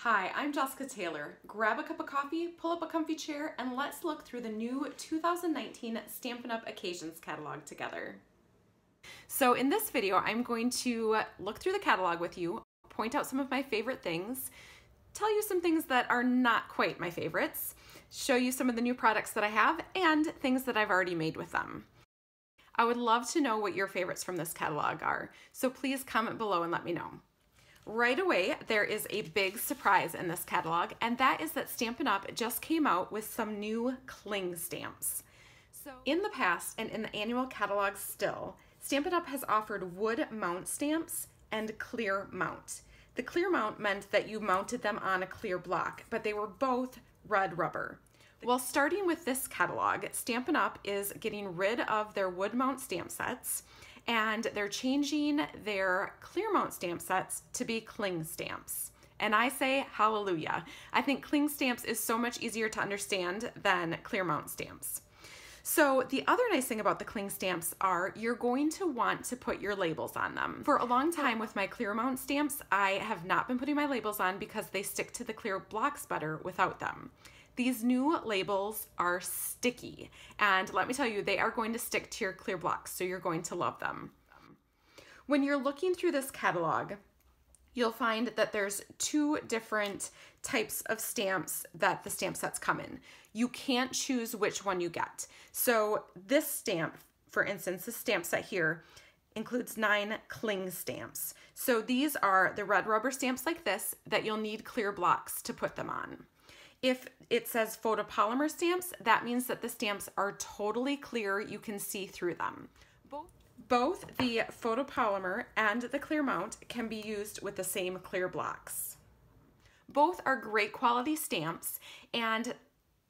Hi, I'm Jessica Taylor. Grab a cup of coffee, pull up a comfy chair, and let's look through the new 2019 Stampin' Up! Occasions catalog together. So in this video, I'm going to look through the catalog with you, point out some of my favorite things, tell you some things that are not quite my favorites, show you some of the new products that I have, and things that I've already made with them. I would love to know what your favorites from this catalog are, so please comment below and let me know. Right away, there is a big surprise in this catalog, and that is that Stampin' Up! Just came out with some new cling stamps. So in the past, and in the annual catalog still, Stampin' Up! Has offered wood mount stamps and clear mount. The clear mount meant that you mounted them on a clear block, but they were both red rubber. Well, starting with this catalog, Stampin' Up! Is getting rid of their wood mount stamp sets, and they're changing their clear mount stamp sets to be cling stamps. And I say hallelujah. I think cling stamps is so much easier to understand than clear mount stamps. So the other nice thing about the cling stamps are you're going to want to put your labels on them. For a long time with my clear mount stamps, I have not been putting my labels on because they stick to the clear blocks better without them. These new labels are sticky, and let me tell you, they are going to stick to your clear blocks, so you're going to love them. When you're looking through this catalog, you'll find that there's two different types of stamps that the stamp sets come in. You can't choose which one you get. So this stamp, for instance, this stamp set here, includes 9 cling stamps. So these are the red rubber stamps like this that you'll need clear blocks to put them on. If it says photopolymer stamps, that means that the stamps are totally clear. You can see through them. Both the photopolymer and the clear mount can be used with the same clear blocks. Both are great quality stamps, and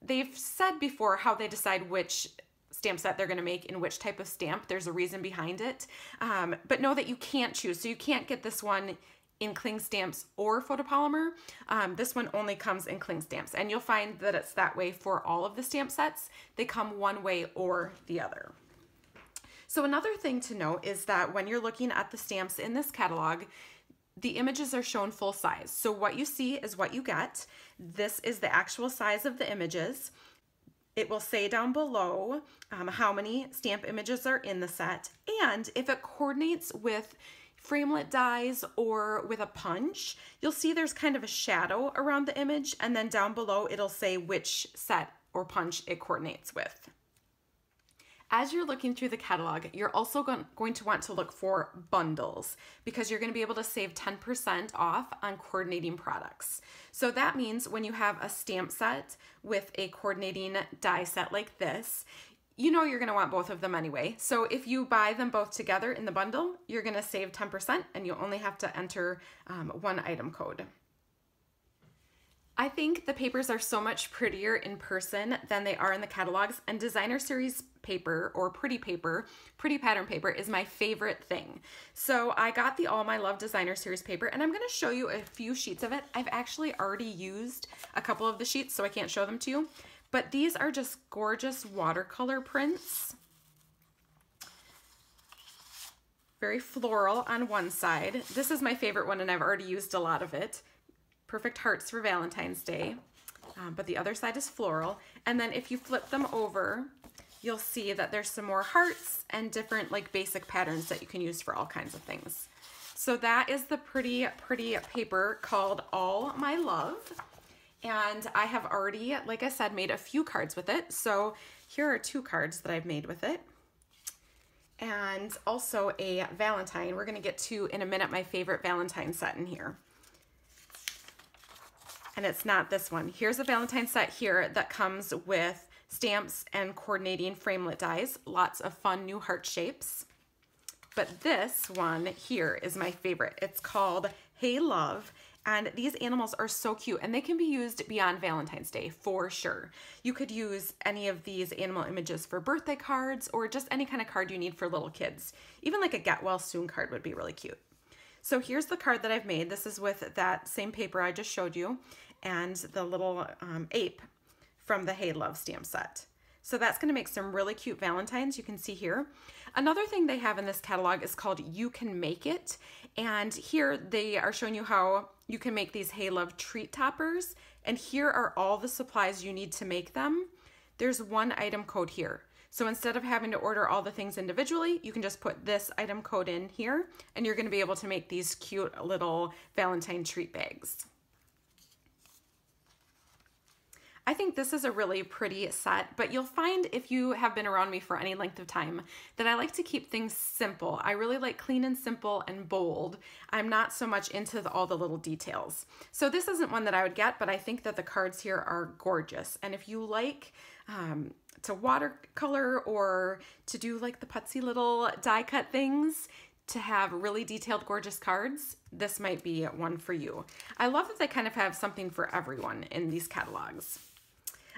they've said before how they decide which stamp set they're going to make in which type of stamp. There's a reason behind it, but know that you can't choose. So you can't get this one in cling stamps or photopolymer. This one only comes in cling stamps, and you'll find that it's that way for all of the stamp sets. They come one way or the other. So another thing to note is that when you're looking at the stamps in this catalog, the images are shown full size. So what you see is what you get. This is the actual size of the images. It will say down below how many stamp images are in the set, and if it coordinates with framelit dies or with a punch, you'll see there's kind of a shadow around the image, and then down below it'll say which set or punch it coordinates with. As you're looking through the catalog, you're also going to want to look for bundles because you're going to be able to save 10% off on coordinating products. So that means when you have a stamp set with a coordinating die set like this, you know you're going to want both of them anyway. So if you buy them both together in the bundle, you're going to save 10%, and you only have to enter one item code. I think the papers are so much prettier in person than they are in the catalogs, and designer series paper or pretty pattern paper is my favorite thing. So I got the All My Love designer series paper, and I'm going to show you a few sheets of it. I've actually already used a couple of the sheets, so I can't show them to you. But these are just gorgeous watercolor prints. Very floral on one side. This is my favorite one, and I've already used a lot of it. Perfect hearts for Valentine's Day. But the other side is floral. And then if you flip them over, you'll see that there's some more hearts and different like basic patterns that you can use for all kinds of things. So that is the pretty paper called All My Love. And I have already, like I said, made a few cards with it. So here are 2 cards that I've made with it. And also a Valentine. We're going to get to, in a minute, my favorite Valentine set in here. And it's not this one. Here's a Valentine set here that comes with stamps and coordinating framelit dies. Lots of fun new heart shapes. But this one here is my favorite. It's called Hey Love. And these animals are so cute, and they can be used beyond Valentine's Day for sure. You could use any of these animal images for birthday cards or just any kind of card you need for little kids. Even like a get well soon card would be really cute. So here's the card that I've made. This is with that same paper I just showed you and the little ape from the Hey Love stamp set. So that's going to make some really cute Valentines you can see here. Another thing they have in this catalog is called You Can Make It. And here they are showing you how you can make these Hey Love treat toppers, and here are all the supplies you need to make them. There's one item code here. So instead of having to order all the things individually, you can just put this item code in here, and you're going to be able to make these cute little Valentine treat bags. I think this is a really pretty set, but you'll find if you have been around me for any length of time that I like to keep things simple. I really like clean and simple and bold. I'm not so much into all the little details. So this isn't one that I would get, but I think that the cards here are gorgeous. And if you like to watercolor or to do like the putsy little die cut things, to have really detailed, gorgeous cards, this might be one for you. I love that they kind of have something for everyone in these catalogs.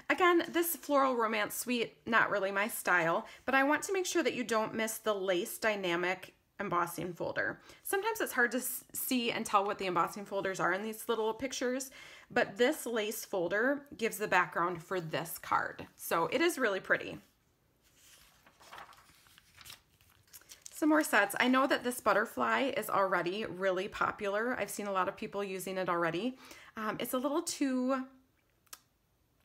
Again, this floral romance suite, not really my style, but I want to make sure that you don't miss the lace dynamic embossing folder. Sometimes it's hard to see and tell what the embossing folders are in these little pictures, but this lace folder gives the background for this card. So it is really pretty. Some more sets. I know that this butterfly is already really popular. I've seen a lot of people using it already. It's a little too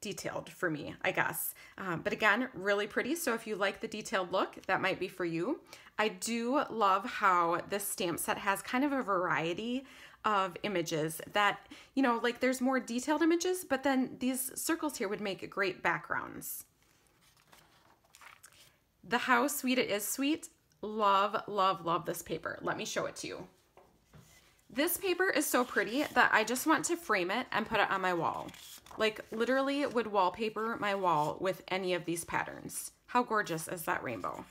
detailed for me, I guess. But again, really pretty. So if you like the detailed look, that might be for you. I do love how this stamp set has kind of a variety of images that, you know, like there's more detailed images, but then these circles here would make great backgrounds. The How Sweet It Is suite. Love, love, love this paper. Let me show it to you. This paper is so pretty that I just want to frame it and put it on my wall. Like literally would wallpaper my wall with any of these patterns. How gorgeous is that rainbow?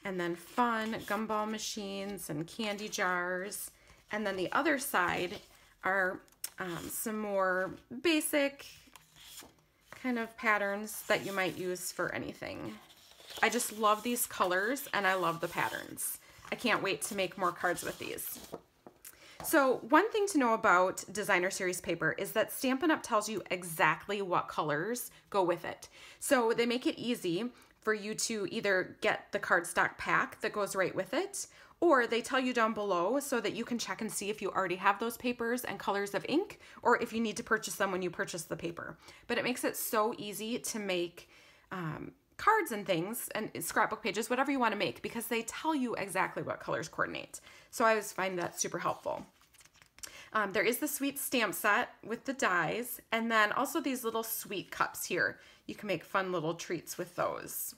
And then fun gumball machines and candy jars. And then the other side are some more basic kind of patterns that you might use for anything. I just love these colors and I love the patterns. I can't wait to make more cards with these. So one thing to know about designer series paper is that Stampin' Up! Tells you exactly what colors go with it. So they make it easy for you to either get the cardstock pack that goes right with it, or they tell you down below so that you can check and see if you already have those papers and colors of ink, or if you need to purchase them when you purchase the paper. But it makes it so easy to make cards and things and scrapbook pages, whatever you want to make, because they tell you exactly what colors coordinate. So I always find that super helpful. There is the sweet stamp set with the dies, and then also these little sweet cups here. You can make fun little treats with those.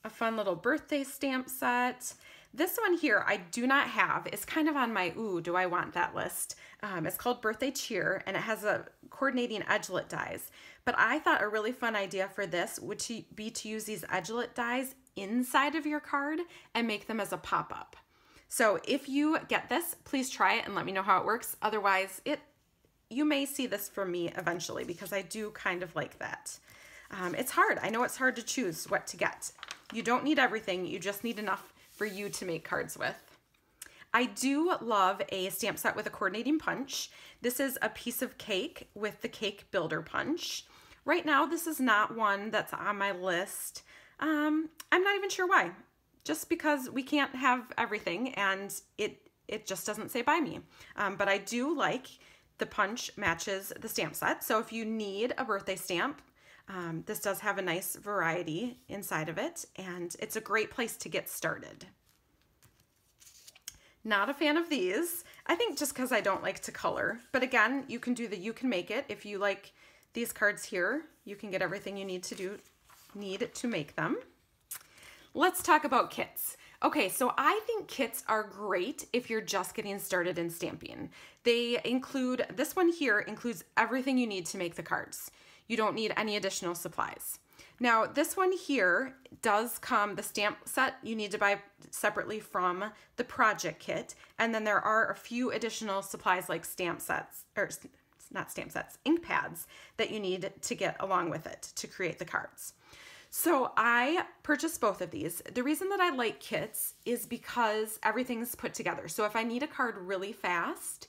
A fun little birthday stamp set. This one here I do not have. It's kind of on my ooh, do I want that list. It's called Birthday Cheer, and it has a coordinating edgelet dies. But I thought a really fun idea for this would be to use these edgelet dies inside of your card and make them as a pop-up. So if you get this, please try it and let me know how it works. Otherwise, you may see this from me eventually, because I do kind of like that. It's hard. I know it's hard to choose what to get. You don't need everything. You just need enough for you to make cards with. I do love a stamp set with a coordinating punch. This is a piece of cake with the cake builder punch. Right now, this is not one that's on my list. I'm not even sure why. Just because we can't have everything, and it just doesn't say by me. But I do like the punch matches the stamp set. So if you need a birthday stamp, this does have a nice variety inside of it, and it's a great place to get started. Not a fan of these. I think just because I don't like to color. But again, you can do the you can make it. If you like these cards here, you can get everything you need to make them. Let's talk about kits. Okay, so I think kits are great if you're just getting started in stamping. They include, this one here includes everything you need to make the cards. You don't need any additional supplies. Now, this one here does come, the stamp set you need to buy separately from the project kit, and then there are a few additional supplies like stamp sets, or not stamp sets, ink pads that you need to get along with it to create the cards. So I purchased both of these. The reason that I like kits is because everything's put together. So if I need a card really fast,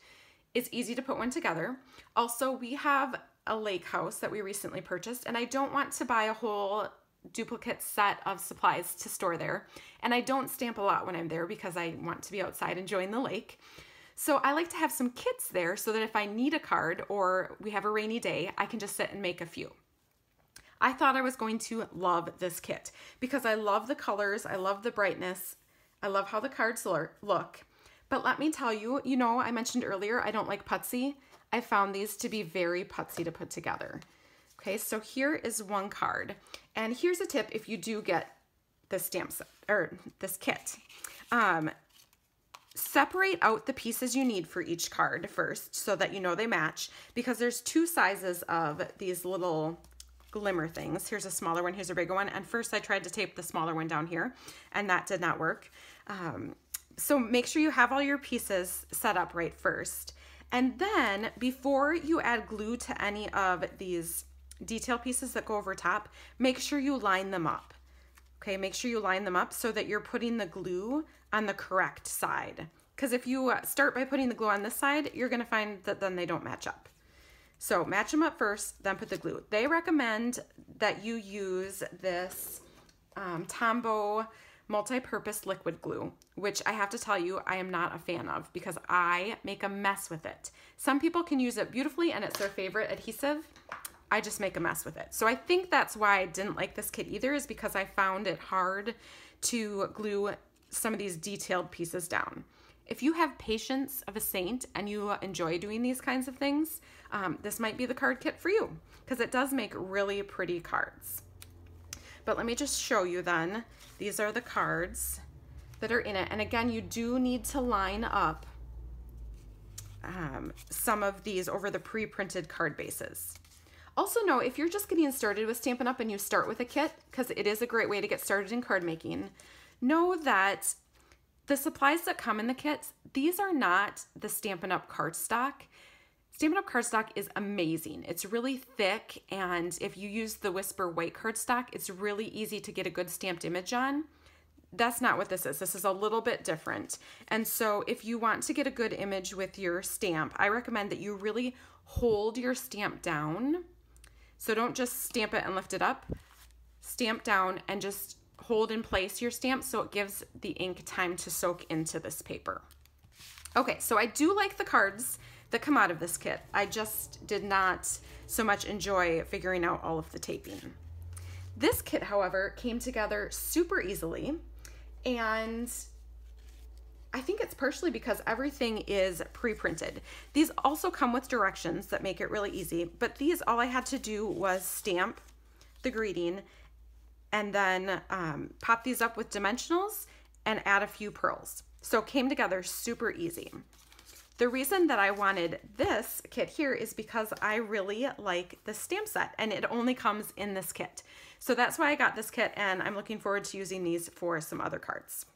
it's easy to put one together. Also, we have a lake house that we recently purchased, and I don't want to buy a whole duplicate set of supplies to store there. And I don't stamp a lot when I'm there because I want to be outside enjoying the lake. So I like to have some kits there so that if I need a card or we have a rainy day, I can just sit and make a few. I thought I was going to love this kit because I love the colors, I love the brightness, I love how the cards look. But let me tell you, you know, I mentioned earlier I don't like putsy. I found these to be very putsy to put together. Okay, so here is one card. And here's a tip if you do get this stamp set, or this kit. Separate out the pieces you need for each card first so that you know they match, because there's two sizes of these little glimmer things. Here's a smaller one, here's a bigger one. And first I tried to tape the smaller one down here and that did not work. So make sure you have all your pieces set up right first. And then before you add glue to any of these detail pieces that go over top, make sure you line them up. Okay, make sure you line them up so that you're putting the glue on the correct side. Because if you start by putting the glue on this side, you're gonna find that then they don't match up. So match them up first, then put the glue. They recommend that you use this Tombow multi-purpose liquid glue, which I have to tell you, I am not a fan of because I make a mess with it. Some people can use it beautifully and it's their favorite adhesive. I just make a mess with it. So I think that's why I didn't like this kit either, is because I found it hard to glue some of these detailed pieces down. If you have patience of a saint and you enjoy doing these kinds of things, this might be the card kit for you because it does make really pretty cards. But let me just show you then. These are the cards that are in it. And again, you do need to line up some of these over the pre-printed card bases. Also know, if you're just getting started with Stampin' Up! And you start with a kit, because it is a great way to get started in card making, know that the supplies that come in the kits, these are not the Stampin' Up! Cardstock. Stampin' Up! Cardstock is amazing. It's really thick, and if you use the Whisper white cardstock, it's really easy to get a good stamped image on. That's not what this is. This is a little bit different. And so if you want to get a good image with your stamp, I recommend that you really hold your stamp down. So don't just stamp it and lift it up. Stamp down and just hold in place your stamp so it gives the ink time to soak into this paper. Okay, so I do like the cards that come out of this kit. I just did not so much enjoy figuring out all of the taping. This kit, however, came together super easily, and I think it's partially because everything is pre-printed. These also come with directions that make it really easy, but these, all I had to do was stamp the greeting and then pop these up with dimensionals and add a few pearls. So it came together super easy. The reason that I wanted this kit here is because I really like the stamp set and it only comes in this kit. So that's why I got this kit, and I'm looking forward to using these for some other cards.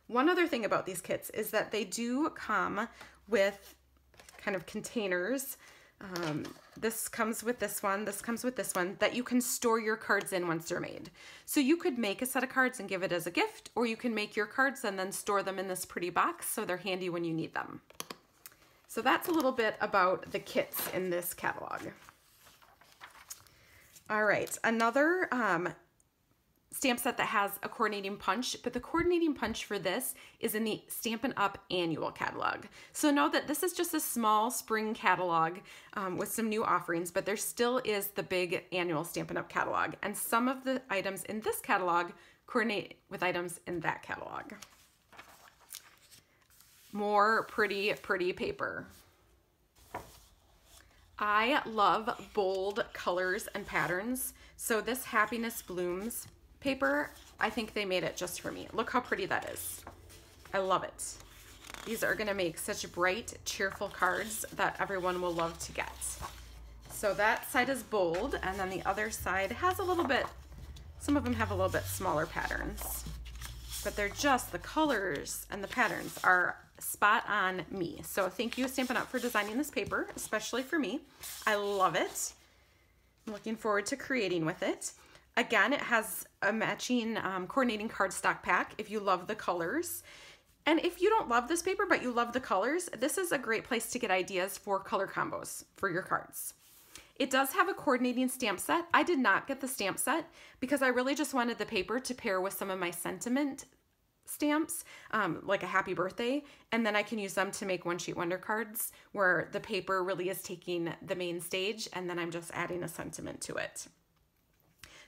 One other thing about these kits is that they do come with kind of containers. This comes with this one, this comes with this one, that you can store your cards in once they're made. So you could make a set of cards and give it as a gift, or you can make your cards and then store them in this pretty box so they're handy when you need them. So that's a little bit about the kits in this catalog. All right, another stamp set that has a coordinating punch, but the coordinating punch for this is in the Stampin' Up! Annual catalog. So know that this is just a small spring catalog with some new offerings, but there still is the big annual Stampin' Up! Catalog, and some of the items in this catalog coordinate with items in that catalog. More pretty, pretty paper. I love bold colors and patterns, so this Happiness Blooms paper, I think they made it just for me. Look how pretty that is. I love it. These are gonna make such bright, cheerful cards that everyone will love to get. So that side is bold, and then the other side has a little bit, some of them have a little bit smaller patterns, but they're just, the colors and the patterns are spot on me. So thank you, Stampin' Up! For designing this paper, especially for me. I love it. I'm looking forward to creating with it. Again, it has a matching coordinating cardstock pack if you love the colors. And if you don't love this paper, but you love the colors, this is a great place to get ideas for color combos for your cards. It does have a coordinating stamp set. I did not get the stamp set because I really just wanted the paper to pair with some of my sentiment stamps, like a happy birthday, and then I can use them to make one sheet wonder cards where the paper really is taking the main stage and then I'm just adding a sentiment to it.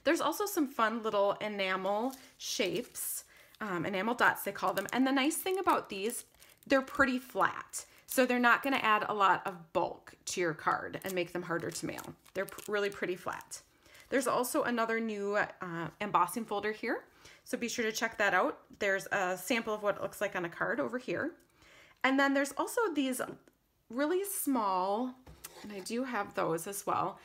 There's also some fun little enamel shapes, enamel dots they call them, and the nice thing about these, they're pretty flat. So they're not going to add a lot of bulk to your card and make them harder to mail. They're really pretty flat. There's also another new embossing folder here, so be sure to check that out. There's a sample of what it looks like on a card over here. And then there's also these really small, and I do have those as well.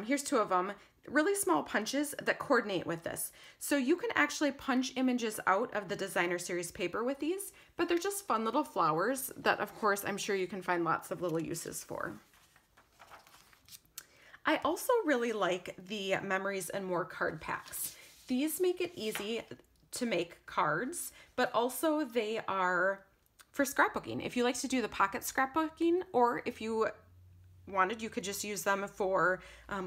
Here's two of them. Really small punches that coordinate with this. So you can actually punch images out of the designer series paper with these, but they're just fun little flowers that of course I'm sure you can find lots of little uses for. I also really like the Memories and More card packs. These make it easy to make cards, but also they are for scrapbooking. If you like to do the pocket scrapbooking, or if you wanted, you could just use them for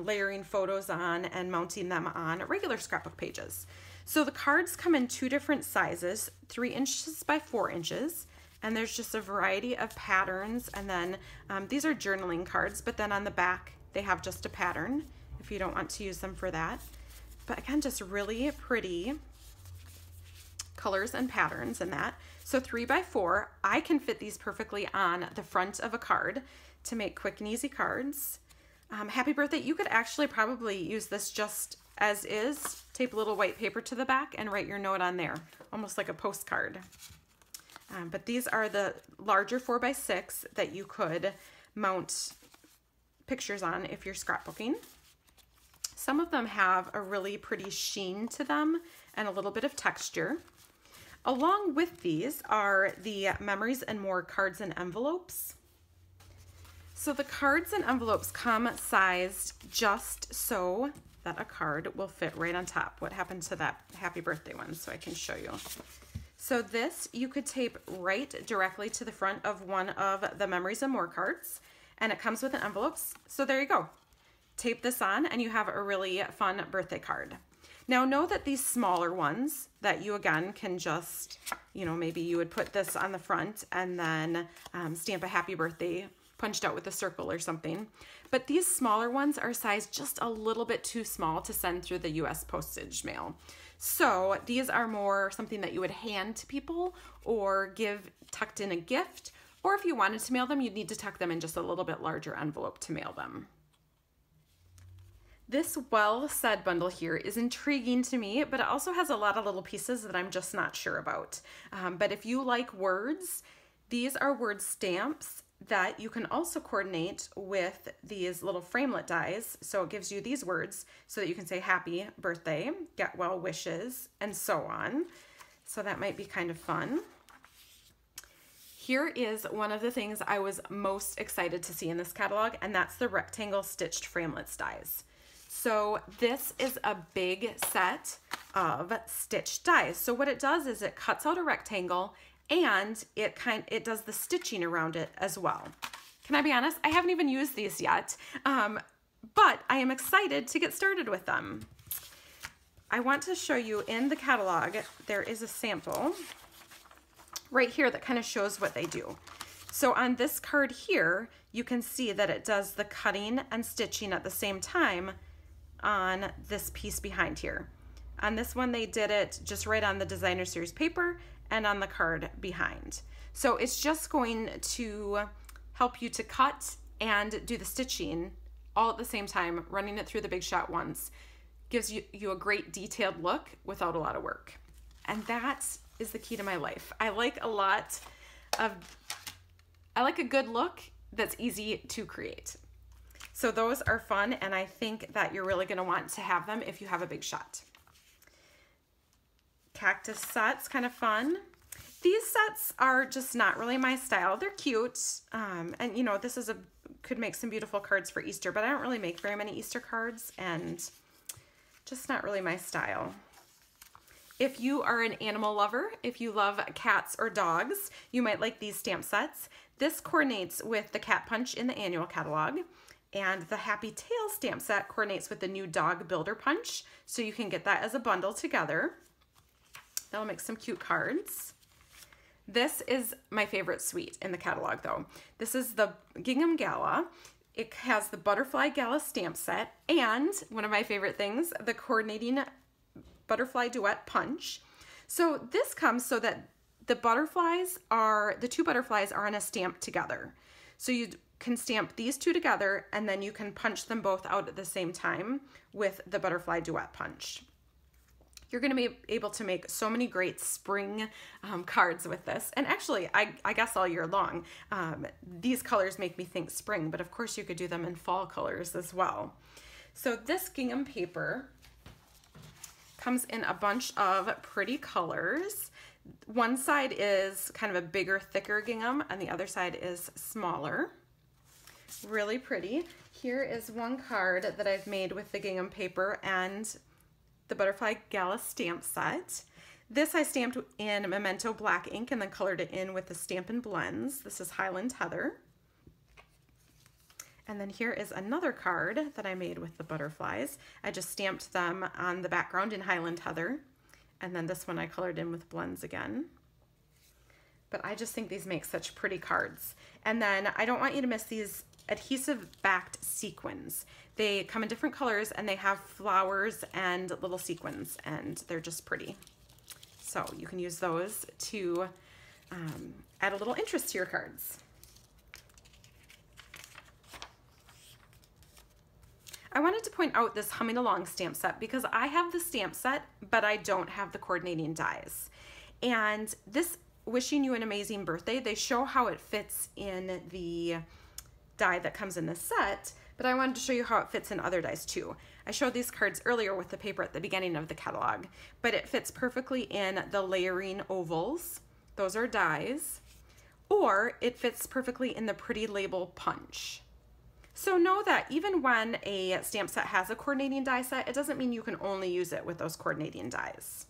layering photos on and mounting them on regular scrapbook pages. So the cards come in two different sizes, 3 inches by 4 inches, and there's just a variety of patterns. And then these are journaling cards, but then on the back they have just a pattern if you don't want to use them for that. But again, just really pretty colors and patterns in that. So 3 by 4, I can fit these perfectly on the front of a card to make quick and easy cards. Happy birthday, you could actually probably use this just as is, tape a little white paper to the back and write your note on there, almost like a postcard. But these are the larger 4 by 6 that you could mount pictures on if you're scrapbooking. Some of them have a really pretty sheen to them and a little bit of texture. Along with these are the Memories and More cards and envelopes. So the cards and envelopes come sized just so that a card will fit right on top. What happened to that happy birthday one? So I can show you. So this you could tape right directly to the front of one of the Memories and More cards, and it comes with an envelope. So there you go. Tape this on and you have a really fun birthday card. Now know that these smaller ones that you again can just, you know, maybe you would put this on the front and then stamp a happy birthday punched out with a circle or something. But these smaller ones are sized just a little bit too small to send through the US postage mail. So these are more something that you would hand to people or give tucked in a gift, or if you wanted to mail them, you'd need to tuck them in just a little bit larger envelope to mail them. This Well Said bundle here is intriguing to me, but it also has a lot of little pieces that I'm just not sure about. But if you like words, these are word stamps that you can also coordinate with these little framelit dies. So it gives you these words so that you can say happy birthday, get well wishes, and so on. So that might be kind of fun. Here is one of the things I was most excited to see in this catalog, and that's the rectangle stitched framelits dies. So this is a big set of stitched dies. So what it does is it cuts out a rectangle and it does the stitching around it as well. Can I be honest? I haven't even used these yet, but I am excited to get started with them. I want to show you in the catalog, there is a sample right here that kind of shows what they do. So on this card here, you can see that it does the cutting and stitching at the same time on this piece behind here. On this one, they did it just right on the designer series paper and on the card behind. So it's just going to help you to cut and do the stitching all at the same time, running it through the Big Shot once. Gives you a great detailed look without a lot of work. And that is the key to my life. I like a good look that's easy to create. So those are fun, and I think that you're really gonna want to have them if you have a Big Shot. Cactus sets, kind of fun. These sets are just not really my style. They're cute, and you know, this is could make some beautiful cards for Easter, but I don't really make very many Easter cards, and just not really my style. If you are an animal lover, if you love cats or dogs, you might like these stamp sets. This coordinates with the cat punch in the annual catalog. And the Happy Tail stamp set coordinates with the new Dog Builder Punch, so you can get that as a bundle together. That'll make some cute cards. This is my favorite suite in the catalog though. This is the Gingham Gala. It has the Butterfly Gala stamp set and one of my favorite things, the coordinating Butterfly Duet Punch. So this comes so that the two butterflies are on a stamp together. So you can stamp these two together and then you can punch them both out at the same time with the Butterfly Duet Punch. You're going to be able to make so many great spring cards with this. And actually, I guess all year long, these colors make me think spring, but of course you could do them in fall colors as well. So this gingham paper comes in a bunch of pretty colors. One side is kind of a bigger, thicker gingham, and the other side is smaller. Really pretty. Here is one card that I've made with the gingham paper and the Butterfly Gala stamp set. This I stamped in Memento black ink and then colored it in with the Stampin' Blends. This is Highland Heather. And then here is another card that I made with the butterflies. I just stamped them on the background in Highland Heather. And then this one I colored in with blends again. But I just think these make such pretty cards. And then I don't want you to miss these adhesive backed sequins. They come in different colors and they have flowers and little sequins and they're just pretty. So you can use those to add a little interest to your cards. I wanted to point out this Humming Along stamp set because I have the stamp set, but I don't have the coordinating dies. And this Wishing You an Amazing Birthday, they show how it fits in the die that comes in the set, but I wanted to show you how it fits in other dies too. I showed these cards earlier with the paper at the beginning of the catalog, but it fits perfectly in the layering ovals. Those are dies. Or it fits perfectly in the Pretty Label Punch. So know that even when a stamp set has a coordinating die set, it doesn't mean you can only use it with those coordinating dies.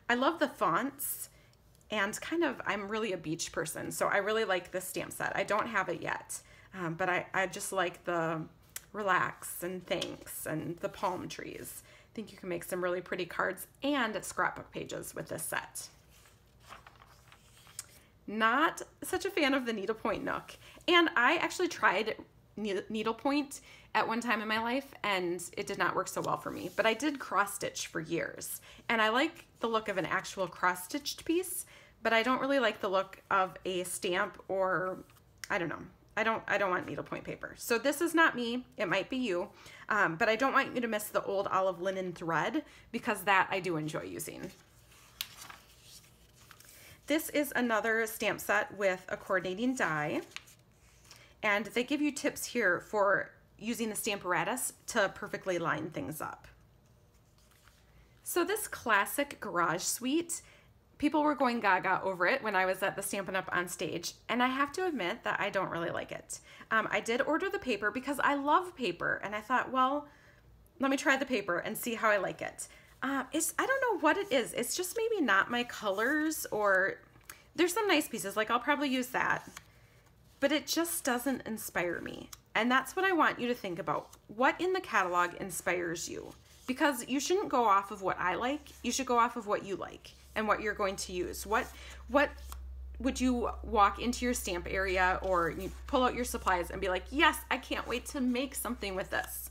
I love the fonts and I'm really a beach person, so I really like this stamp set. I don't have it yet. But I just like the relax and thanks and the palm trees. I think you can make some really pretty cards and scrapbook pages with this set. Not such a fan of the needlepoint Nook. And I actually tried needlepoint at one time in my life and it did not work so well for me. But I did cross stitch for years. And I like the look of an actual cross stitched piece, but I don't really like the look of a stamp or, I don't know. I don't want needlepoint paper. So this is not me, it might be you, but I don't want you to miss the old olive linen thread because that I do enjoy using. This is another stamp set with a coordinating die, and they give you tips here for using the Stamparatus to perfectly line things up. So this classic garage suite, people were going gaga over it when I was at the Stampin' Up! On stage, and I have to admit that I don't really like it. I did order the paper because I love paper, and I thought, well, let me try the paper and see how I like it. I don't know what it is. It's just maybe not my colors, or there's some nice pieces, like I'll probably use that, but it just doesn't inspire me. And that's what I want you to think about. What in the catalog inspires you? Because you shouldn't go off of what I like, you should go off of what you like and what you're going to use. What would you walk into your stamp area or you pull out your supplies and be like, yes, I can't wait to make something with this.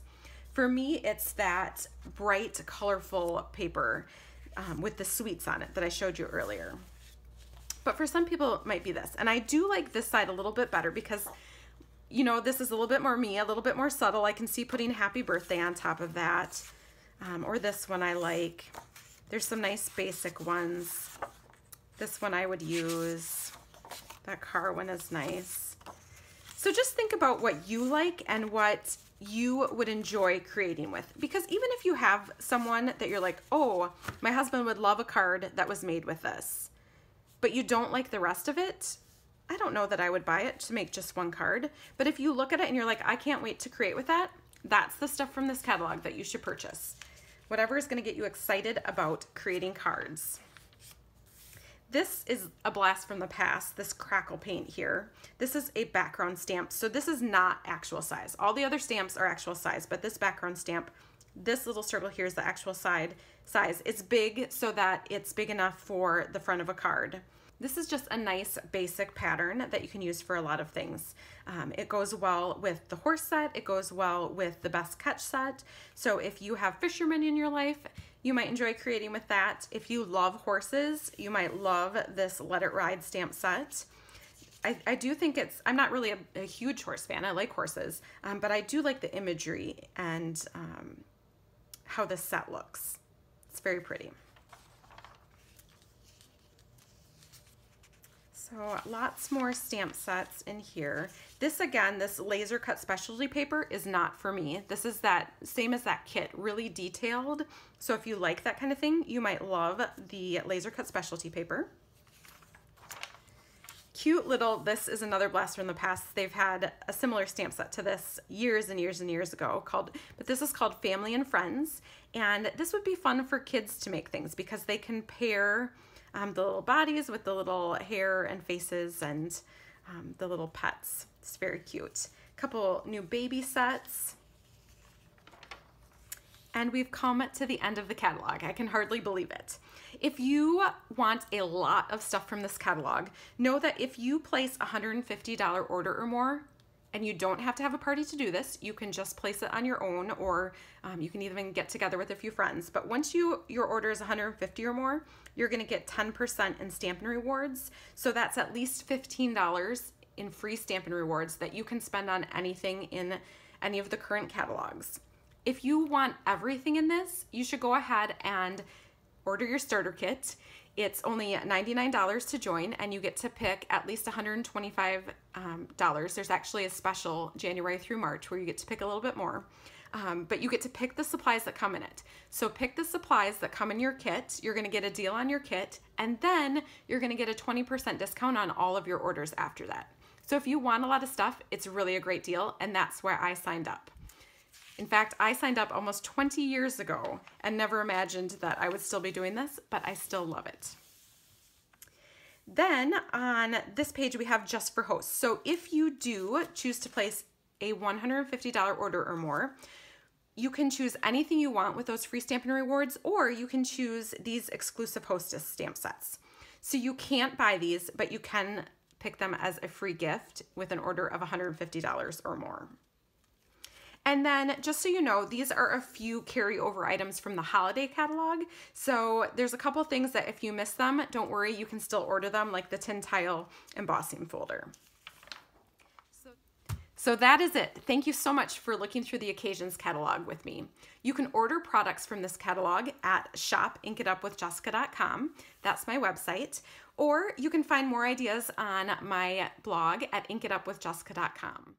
For me, it's that bright, colorful paper with the sweets on it that I showed you earlier. But for some people, it might be this. And I do like this side a little bit better because, you know, this is a little bit more me, a little bit more subtle. I can see putting happy birthday on top of that. Or this one I like. There's some nice basic ones. This one I would use. That car one is nice. So just think about what you like and what you would enjoy creating with. Because even if you have someone that you're like, oh, my husband would love a card that was made with this, but you don't like the rest of it, I don't know that I would buy it to make just one card. But if you look at it and you're like, I can't wait to create with that, that's the stuff from this catalog that you should purchase. Whatever is going to get you excited about creating cards. This is a blast from the past, this crackle paint here. This is a background stamp, so this is not actual size. All the other stamps are actual size, but this background stamp, this little circle here is the actual size. It's big so that it's big enough for the front of a card. This is just a nice basic pattern that you can use for a lot of things. It goes well with the horse set, it goes well with the best catch set. So if you have fishermen in your life, you might enjoy creating with that. If you love horses, you might love this Let It Ride stamp set. I do think I'm not really a huge horse fan, I like horses, but I do like the imagery and how this set looks. It's very pretty. So lots more stamp sets in here. This again, this laser cut specialty paper is not for me. This is that same as that kit, really detailed. So if you like that kind of thing, you might love the laser cut specialty paper. Cute little, this is another blast from the past. They've had a similar stamp set to this years and years and years ago but this is called Family and Friends. And this would be fun for kids to make things because they can pair the little bodies with the little hair and faces and the little pets. It's very cute. A couple new baby sets. And we've come to the end of the catalog. I can hardly believe it. If you want a lot of stuff from this catalog, know that if you place a $150 order or more, and you don't have to have a party to do this, you can just place it on your own, or you can even get together with a few friends. But once your order is $150 or more, you're gonna get 10% in Stampin' Rewards. So that's at least $15 in free Stampin' Rewards that you can spend on anything in any of the current catalogs. If you want everything in this, you should go ahead and order your starter kit. It's only $99 to join, and you get to pick at least $125. There's actually a special January through March where you get to pick a little bit more, but you get to pick the supplies that come in it. So pick the supplies that come in your kit. You're gonna get a deal on your kit, and then you're gonna get a 20% discount on all of your orders after that. So if you want a lot of stuff, it's really a great deal, and that's where I signed up. In fact, I signed up almost 20 years ago and never imagined that I would still be doing this, but I still love it. Then on this page, we have just for hosts. So if you do choose to place a $150 order or more, you can choose anything you want with those free Stampin' Rewards, or you can choose these exclusive hostess stamp sets. So you can't buy these, but you can pick them as a free gift with an order of $150 or more. And then just so you know, these are a few carryover items from the holiday catalog. So there's a couple things that if you miss them, don't worry, you can still order them, like the tin tile embossing folder. So that is it. Thank you so much for looking through the occasions catalog with me. You can order products from this catalog at shopinkitupwithjessica.com. That's my website. Or you can find more ideas on my blog at inkitupwithjessica.com.